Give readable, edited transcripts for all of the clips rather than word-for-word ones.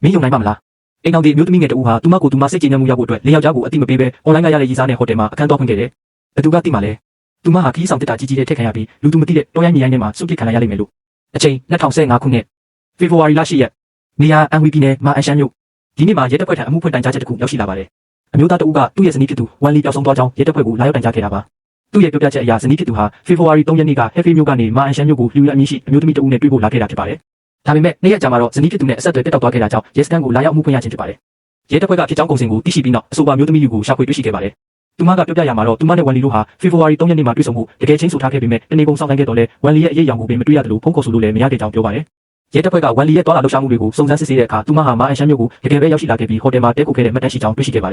မင်းယုံနိုင်ပါမလားအိမ်တော်ဒီမျိုးသမီးငယ်တူဟာသူမကိုသူမစိတ်ကြည်ညံမှုရောက်ဖို့အတွက်လေယောက်ျားကိုအတိမပေးဘဲ online ကရတဲ့ရီစားနဲ့ဟိုတယ်မှာအခန်းသွားဖွင့်ခဲ့တယ်ဘသူကသိမှလဲသူမဟာခီးဆောင်တက်တာကြီးကြီးတဲ့ထက်ခံရပြီးလူသူမသိတဲ့တော်ရိုင်းညီရိုင်းထဲမှာစွန့်ပစ်ခံရလိမ့်မယ်လို့အချိန်2015ခုနှစ်ဖေဖော်ဝါရီလ10ရက်နေရာအန်ဝီပြည်နယ်မှာအန်ရှမ်းမြို့ဒီနေ့မှာရဲတပ်ဖွဲ့ထံအမှုဖွင့်တိုင်ကြားချက်တစ်ခုရောက်ရှိလာပါတယ်အမျိုးသားတဦးကသူ့ရဲ့ဇနီးဖြစ်သူဝန်လီပျောက်ဆုံးသွားကြောင်းရဲတပ်ဖွဲ့ကိုလာရောက်တိုင်ကြားခဲ့တာပါသူ့ရဲ့ပြောပြချက်အရဇနီးဖြစ်သူဟာဖေဖော်ဝါရီ3ရက်နေ့ကဟက်ဖေးမြို့ကနေမာအန်ရှမ်းမြို့ကိုလူရအမည်ရှိအမျိုးသမီးတဦးနဲ့တွေ့ဖို့လာခဲ့တာဖြစ်ပါတယ်ဒါပေမဲ့နေ့ရက်ကြာမှာတော့ဇနီးဖြစ်သူနဲ့အဆက်အသွယ်ပြတ်တောက်သွားခဲ့တာကြောင့်ရဲစခန်းကိုလာရောက်မှုဖွင့်ရခြင်းဖြစ်ပါတယ်ရဲတပ်ဖွဲ့ကဖြစ်ကြောင်းကုန်စင်ကိုသိရှိပြီးနောက်အဆိုပါမျိုးသမီးကိုရှာဖွေတွေ့ရှိခဲ့ပါတယ်သူမကပြောပြရမှာတော့သူမနဲ့ဝန်လီတို့ဟာဖေဖော်ဝါရီ3ရက်နေ့မှာတွေ့ဆုံမှုတကယ်ချင်းဆိုထားခဲ့ပေမဲ့တနေကုန်စောင့်ဆိုင်းခဲ့တော့လဲဝန်လီရဲ့အရေးအယောင်ကိုပင်မတွေ့ရတယ်လို့ဖုန်းခေါ်ဆိုလို့လည်းမရခဲ့ကြောင်းပြောပါတယ်ရဲတပ်ဖွဲ့ကဝန်လီရဲ့တွာလာလှုပ်ရှားမှုတွေကိုစုံစမ်းစစ်ဆေးတဲ့အခါသူမဟာမာအန်ရှမ်းမြို့ကိုတကယ်ပဲရောက်ရှိလာခဲ့ပြီးဟိုတယ်မှာတဲခုခဲ့တဲ့မှတ်တမ်းရှိကြောင်းတွေ့ရှိခဲ့ပါတ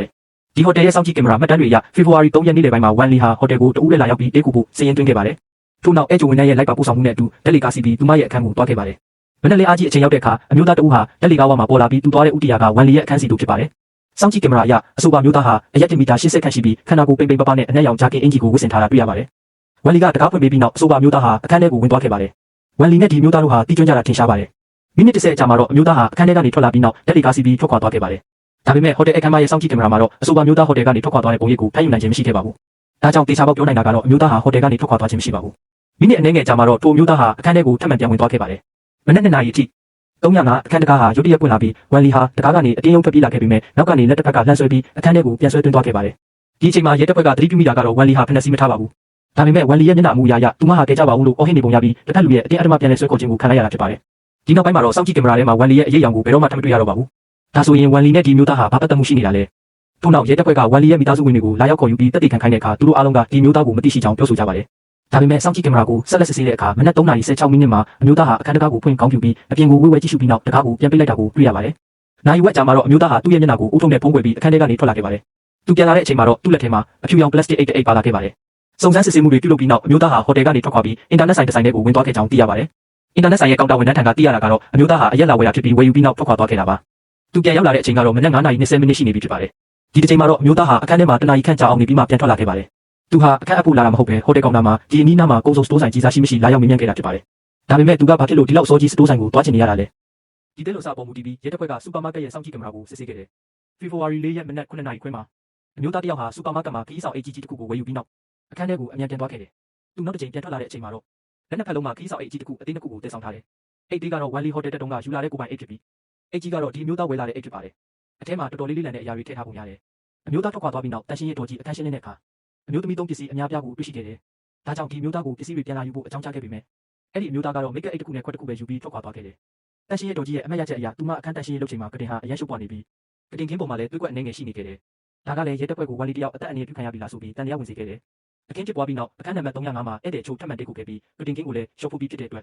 ယ်ဒီဟိုတယ်ရဲ့စောင့်ကြည့်ကင်မရာမှတ်တမ်းတွေအရဖေဖော်ဝါရီ3ရက်နေ့လယ်ပိုင်းမှာဝန်လီဟာဟိုတယ်ကိုတဦးနဲ့လာရောက်ပြီးတဲခုဖို့စည်ရင်သွင်းခဲ့ပါတယ်ထို့နောက်အဲဂျိုဝန်ထမ်းရဲ့လိုက်ပါပို့ဆောင်မှုနဲ့အတူတက်လီကာစီပြီးသူမရဲ့အခန်းကိုတွားခဲ့ပါတယ်မနက်လင်းအားကြီးအချိန်ရောက်တဲ့အခါအမျိုးသားတဦးဟာတက်လီကာဝါမှာပေါ်လာပြီးသူသွားတဲ့ဥတီယာကဝန်လီရဲ့အခန်းစီတို့ဖြစ်ပါတယ်စောင့်ကြည့်ကင်မရာအရအဆိုပါမျိုးသားဟာအရက်တင်မီတာ80ခန့်ရှိပြီးခန္ဓာကိုယ်ပိန်ပိန်ပပနဲ့အနက်ရောင်ဂျာကင်အင်ဂျီကိုဝတ်ဆင်ထားတာတွေ့ရပါတယ်။ဝန်လီကတကားဖွင့်ပေးပြီးနောက်အဆိုပါမျိုးသားဟာအခန်းထဲကိုဝင်သွားခဲ့ပါတယ်။ဝန်လီနဲ့ဒီမျိုးသားတို့ဟာတီးကျွမ်းကြတာထင်ရှားပါတယ်။မိနစ်30အကြာမှာတော့အမျိုးသားဟာအခန်းထဲကနေထွက်လာပြီးနောက်တက်လီကာစီပြီးထွက်ခွာသွားခဲ့ပါတယ်။ဒါပေမဲ့ဟိုတယ်အခန်းမရဲ့စောင့်ကြည့်ကင်မရာမှာတော့အဆိုပါမျိုးသားဟိုတယ်ကနေထွက်ခွာသွားတဲ့ပုံရိပ်ကိုဖတ်ယူနိုင်ခြင်းမရှိခဲ့ပါဘူး။ဒါကြောင့်တေချာပေါက်ပြောနိုင်တာကတော့အမျိုးသားဟာဟိုတယ်ကနေထွက်ခွာသွားခြင်းမရှိပါဘူး။မိနစ်အနည်းငယ်ကြာမှာတော့ထိုမျိုးသားဟာအခန်းထဲကိုထပ်မံပြန်ဝင်သွားခဲ့ပါတယ်။မနက်2နာရီအထိ305အခန်းတကားဟာရုတ်တရက်ပွင့်လာပြီးဝန်လီဟာတကားကနေအတင်းယုံထွက်ပြေးလာခဲ့ပေမဲ့နောက်ကနေလက်တစ်ဖက်ကလှမ်းဆွဲပြီးအခန်းထဲကိုပြန်ဆွဲသွင်းသွားခဲ့ပါတယ်။ဒီအချိန်မှာရဲတပ်ဖွဲ့ကသတိပြုမိတာကတော့ဝန်လီဟာဖက်နှက်စီးမထားပါဘူး။ဒါပေမဲ့ဝန်လီရဲ့မျက်နှာအမူအရာအရသူမဟာကဲကြပါဦးလို့အော်ဟစ်နေပုံရပြီးတစ်ဖက်လူရဲ့အတင်းအဓမ္မပြန်လဲဆွဲခေါ်ခြင်းကိုခံလိုက်ရတာဖြစ်ပါတယ်။ဒီနောက်ပိုင်းမှာတော့စောင့်ကြည့်ကင်မရာထဲမှာဝန်လီရဲ့အရေးအယောင်ကိုဘယ်တော့မှထပ်မတွေ့ရတော့ပါဘူး။ဒါဆိုရင်ဝန်လီနဲ့ဒီမျိုးသားဟာဘာပတ်သက်မှုရှိနေတာလဲ။ထို့နောက်ရဲတပ်ဖွဲ့ကဝန်လီရဲ့မိသားစုဝင်တွေကိုလာရောက်ခေါ်ယူပြီးတက်တေခံခိုင်းတဲ့အခါသူတို့အားလုံးကဒီမျိုးသားကိုမသိရှိကြောင်းပြောဆိုကြပါတယ်။ဒါပေမဲ့စောင့်ကြည့်ကင်မရာကိုဆက်လက်စစ်ဆေးတဲ့အခါမနက်3:16မိနစ်မှာအမျိုးသားဟာအခန်းတကားကိုဖွင့်ကောင်းပြူပြီးအပြင်ကိုဝေးဝဲကြည့်ရှုပြီးနောက်တကားကိုပြန်ပိတ်လိုက်တာကိုတွေ့ရပါတယ်။နိုင်ဝက်ကြာမှာတော့အမျိုးသားဟာသူ့ရဲ့မျက်နှာကိုအုပ်ထုပ်နဲ့ဖုံးကွယ်ပြီးအခန်းထဲကနေထွက်လာခဲ့ပါတယ်။သူပြန်လာတဲ့အချိန်မှာတော့သူ့လက်ထဲမှာအဖြူရောင်ပလတ်စတစ်အိတ်ပါလာခဲ့ပါတယ်။စုံစမ်းစစ်ဆေးမှုတွေပြုလုပ်ပြီးနောက်အမျိုးသားဟာဟိုတယ်ကနေထွက်ခွာပြီးအင်တာနက်ဆိုင်တစ်ဆိုင်ထဲကိုဝင်သွားခဲ့ကြောင်းသိရပါတယ်။အင်တာနက်ဆိုင်ရဲ့ကောင်တာဝန်ထမ်းထံကသိရတာကတော့အမျိုးသားဟာအရက်လာဝယ်တာဖြစ်ပြီးဝယ်ယူပြီးနောက်ထွက်ခွာသွားခဲ့တာပါ။သူပြန်ရောက်လာတဲ့အချိန်ကတော့မနက်9:20မိနစ်ရှိနေပြီဖြစ်ပါတယ်။ဒီတစ်ချိန်မှာတော့အမျိုးသားဟာအခန်းထဲမှာတနာရီခန့်ကြာအောင်နေပြီးမှပြန်ထွက်လာခဲ့ပါတယ်။သူဟာအခန်းအပူလာတာမဟုတ်ပဲဟိုတယ်ကောင်တာမှာဒီအနီးနားမှာကုန်းစုံစတိုးဆိုင်ကြီးစားရှိမရှိလာရောက်မြင်မြန်ခဲ့တာဖြစ်ပါတယ်။ဒါပေမဲ့သူကဘာဖြစ်လို့ဒီလောက်စောကြီးစတိုးဆိုင်ကိုတွားချင်နေရတာလဲ။ဒီတဲ့လို့စပေါ်မူတည်ပြီးရဲတပ်ဖွဲ့ကစူပါမားကတ်ရဲ့စောင့်ကြည့်ကင်မရာကိုစစ်ဆေးခဲ့တယ်။ဖေဖော်ဝါရီ4ရက်မနက်9:00နာရီခွဲမှာအမျိုးသားတစ်ယောက်ဟာစူပါမားကတ်မှာခီးဆောင်အိတ်ကြီးတစ်ခုကိုဝယ်ယူပြီးနောက်အခန်းထဲကိုအမြန်ပြန်သွားခဲ့တယ်။သူနောက်တစ်ချိန်ပြန်ထွက်လာတဲ့အချိန်မှာတော့လက်နက်ဖက်လုံးမှာခီးဆောင်အိတ်ကြီးတစ်ခုအသေးတစ်ခုကိုတင်ဆောင်ထားတယ်။အိတ်သေးကတော့ဝန်လီဟိုတယ်တက်တုံးကယူလာတဲ့ကိုပိုင်အိတ်ဖြစ်ပြီးအိတ်ကြီးကတော့ဒီမျိုးသားဝယ်လာတဲ့အိတ်ဖြစ်ပါတယ်။အထဲမှာတော်တော်လေးလန်တဲ့အရာတွေထည့်ထားပုံရတယ်။အမျိုးသားထွက်ခွာသွားပြီးနောက်တန်ရှင်းရဲ့တော်ကြီးအခန်းရှင်းတဲ့အခါအမျိုးသမီးသုံးပစ္စည်းအများပြားကိုတွေ့ရှိခဲ့တယ်။ဒါကြောင့်ဒီမျိုးသားကိုပစ္စည်းတွေပြန်လာယူဖို့အကြောင်းကြားခဲ့ပေမဲ့အဲ့ဒီအမျိုးသားကတော့မိတ်ကပ်အိတ်တစ်ခုနဲ့ခွက်တစ်ခုပဲယူပြီးထွက်ခွာသွားခဲ့တယ်။တန်ရှင်းရဲ့တော်ကြီးရဲ့အမတ်ရချက်အရာသူမအခန်းတန်ရှင်းရဲ့လုပ်ချိန်မှာကတင်ဟာအရန်ရှုပ်ပွားနေပြီးကတင်ကင်းပေါ်မှာလည်းသွေးကွက်အနေငယ်ရှိနေခဲ့တယ်။ဒါကလည်းရဲတပ်ဖွဲ့ကိုဝန်လီတယောက်အသက်အန္တရာယ်ပြုခံရပြီလားဆိုပြီးတန်တရားဝင်စေခဲ့တယ်။အခင်းဖြစ်ပွားပြီးနောက်အခန်းနံပါတ်305မှာဧည့်သည်ချို့ထပ်မံတိတ်ခုခဲ့ပြီးကတင်ကင်းကိုလည်းရှော့ဖို့ပြီးဖြစ်တဲ့အတွက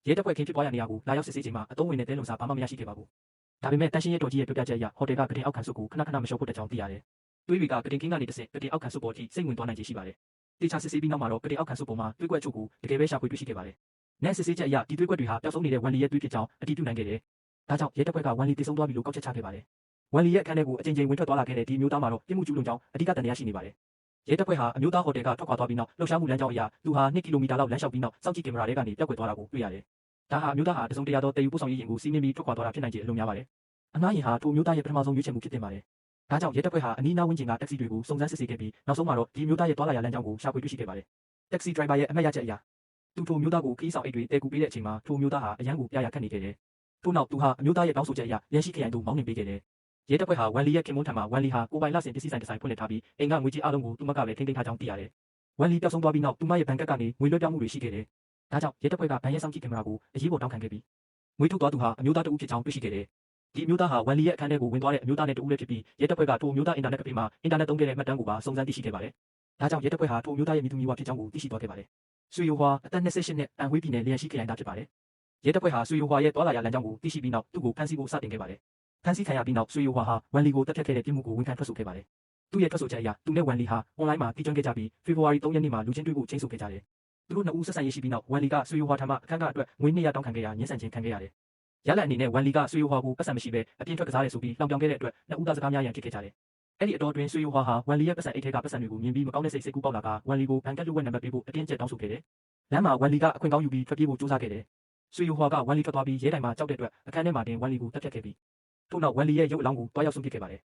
်ရဲတပ်ဖွဲ့ခင်းဖြစ်ပွားရနေရကိုလာရောက်စစ်ဆေးချိန်မှာအသုံးဝင်တဲ့တဲလုံစာဘာမှမရရှိခဲ့ပါဘူး။ဒါပေမဲ့တန်ရှင်းရဲ့တော်ကြီးရဲ့ပြောပြချက်အရဟိုတယ်ကကတင်အောက်ခံစုပ်ကိုခဏခဏမရှော့ဖို့တကြောင်သိရတယ်။သွေးတွေကကတင်ကင်းကနေတစ်ဆင့်ကတင်အောက်ခံစုပ်ပေါ်ထိစိတ်ဝင်သွားနိုင်ခြေရှိပါတယ်။တေချာစစ်ဆေးပြီးနောက်မှာတော့ကတင်အောက်ခံစုပ်ပေါ်မှာသွေးကွက်ချို့ကိုတကယ်ပဲရှာဖွေတွေ့ရှိခဲ့ပါတယ်။နဲ့စစ်ဆေးချက်အရဒီသွေးကွက်တွေဟာပျောက်ဆုံးနေတဲ့ဝန်လီရဲ့သွေးဖြစ်ကြောင်းအတည်ပြုနိုင်ခဲ့တယ်။ဒါကြောင့်ရဲတပ်ဖွဲ့ကဝန်လီတည်ဆုံသွားပြီလို့ကောက်ချက်ချခဲ့ပါတယ်။ဝန်လီရဲ့အခန်းထဲကိုအကြိမ်ကြိမ်ဝင်ထွက်သွားလာခဲ့တဲ့ဒီမျိုးသားမှာတော့ပြစ်မှုကျူးလွန်ကြောင်းအဓိကတန်တရားရှိနေပါတယ်။ရဲတပ်ဖွဲ့ဟာအမျိုးသားဟိုတယ်ကထွက်ခွာသွားပြီးနောက်လှုပ်ရှားမှုလမ်းကြောင်းအရသူဟာ2ကီလိုမီတာလောက်လမ်းလျှောက်ပြီးနောက်စောင့်ကြည့်ကင်မရာတွေကနေပျောက်ကွယ်သွားတာကိုတွေ့ရတယ်။ဒါဟာအမျိုးသားဟာတစုံတရာသောတည်ယူပို့ဆောင်ရေးရင်ကိုစီးနင်းပြီးထွက်ခွာသွားတာဖြစ်နိုင်ခြေအလွန်များပါတယ်။အနားရင်ဟာထိုမျိုးသားရဲ့ပထမဆုံးရွေးချယ်မှုဖြစ်တင်ပါတယ်။ဒါကြောင့်ရဲတပ်ဖွဲ့ဟာအနီးနားဝန်းကျင်ကတက္ကစီတွေကိုစုံစမ်းစစ်ဆေးခဲ့ပြီးနောက်ဆုံးမှာတော့ဒီမျိုးသားရဲ့တွာလာရလမ်းကြောင်းကိုရှာဖွေတွေ့ရှိခဲ့ပါတယ်။တက္ကစီဒရိုင်ဘာရဲ့အမတ်ရချက်အရသူထိုမျိုးသားကိုခီးဆောင်အိတ်တွေတဲကူပေးတဲ့အချိန်မှာထိုမျိုးသားဟာအရန်ကိုပြရခတ်နေခဲ့တယ်။ထို့နောက်သူဟာအမျိုးသားရဲ့တောင်းဆိုချက်အရရန်ရှိခရိုင်သို့မောင်းနှင်ပေးခဲ့တယ်။ရဲတပ်ဖွဲ့ဟာဝန်လီရဲ့ခင်မွန်းထံမှာဝန်လီဟာကိုပိုင်လဆင်ပစ္စည်းဆိုင်တစ်ဆိုင်ဖွင့်လှစ်ထားပြီးအိမ်ကငွေကြေးအလုံးကိုသူမကပဲထိန်းသိမ်းထားကြောင်းသိရတယ်။ဝန်လီပျောက်ဆုံးသွားပြီးနောက်သူမရဲ့ဘဏ်ကတ်ကနေငွေလွှဲပြောင်းမှုတွေရှိခဲ့တယ်။ဒါကြောင့်ရဲတပ်ဖွဲ့ကဘဏ်ရဲ့စောင့်ကြည့်ကင်မရာကိုအရေးပေါ်တောင်းခံခဲ့ပြီးငွေထုတ်သွားသူဟာအမျိုးသားတဦးဖြစ်ကြောင်းတွေ့ရှိခဲ့တယ်။ဒီအမျိုးသားဟာဝန်လီရဲ့အခန်းထဲကိုဝင်သွားတဲ့အမျိုးသားနဲ့တူဦးလည်းဖြစ်ပြီးရဲတပ်ဖွဲ့ကထိုအမျိုးသားအင်တာနက်ကဖေးမှာအင်တာနက်သုံးခဲ့တဲ့မှတ်တမ်းကိုပါစုံစမ်းသိရှိခဲ့ပါတယ်။ဒါကြောင့်ရဲတပ်ဖွဲ့ဟာထိုအမျိုးသားရဲ့မိသူမိဘဖြစ်ကြောင်းကိုသိရှိသွားခဲ့ပါတယ်။ဆွေယိုဟွာအသက်28နှစ်အန်ဝေးပြည်နယ်လျန်ရှိခရိုင်သားဖြစ်ပါတယ်။ရဲတပ်ဖွဲ့ဟာဆွေယိုဟွာရဲ့တွာလာရလမ်းကြောင်းကိုသိရှိပြီးနောက်သူ့ကိုဖမ်းဆီးဖို့စတင်ခဲ့ပါတယ်။ဖမ်းဆီးခံရပြီးနောက်ဆွေယိုဟွာဟာဝန်လီကိုတပ်ဖြတ်ခဲ့တဲ့ပြစ်မှုကိုဝန်ခံထွက်ဆိုခဲ့ပါတယ်။သူ့ရဲ့ထွက်ဆိုချက်အရသူနဲ့ဝန်လီဟာအွန်လိုင်းမှာတီးကျွမ်းခဲ့ကြပြီးဖေဖော်ဝါရီ3ရက်နေ့မှာလူချင်းတွေ့ဖို့ချိန်ဆခဲ့ကြတယ်။သူတို့နှစ်ဦးဆက်ဆံရေးရှိပြီးနောက်ဝန်လီကဆွေယိုဟွာထံမှအခန်းကအတွက်ငွေ200တောင်းခံခဲ့ရာညှဉ်းဆန်ခြင်းခံခဲ့ရတယ်။ရလဒ်အနေနဲ့ဝန်လီကဆွေယိုဟွာကိုပတ်စံမရှိဘဲအပြင်ထွက်ကစားတယ်ဆိုပြီးလောင်ပြောင်ခဲ့တဲ့အတွက်နှစ်ဦးသားစကားများရန်ဖြစ်ခဲ့ကြတယ်။အဲ့ဒီအတော်တွင်ဆွေယိုဟွာဟာဝန်လီရဲ့ပတ်စံအိတ်ထဲကပတ်စံတွေကိုမြင်ပြီးမကောင်းတဲ့စိတ်ကူးပေါက်လာကဝန်လီကိုဘဏ်ကတ်လူဝက်နံပါတ်ပေးဖို့အတင်းကျပ်တောင်းဆိုခဲ့တယ်။လမ်းမှာဝန်လီကအခွင့်ကောင်းယူပြီးထွက်ပြေးဖို့ကြိုးစားခဲ့တယ်။ဆွေယိုဟွာကဝန်လီထွက်သွားပြီးရဲတိုင်မှာကြောက်တဲ့အတွက်အခန်းထဲမှာတင်ဝန်လီကိုတပ်ဖြတ်ခဲ့ပြီး ထို့နောက်ဝန်လီရဲ့ရုပ်အလောင်းကိုတွားရောက်ဆုံးပစ်ခဲ့ပါတယ်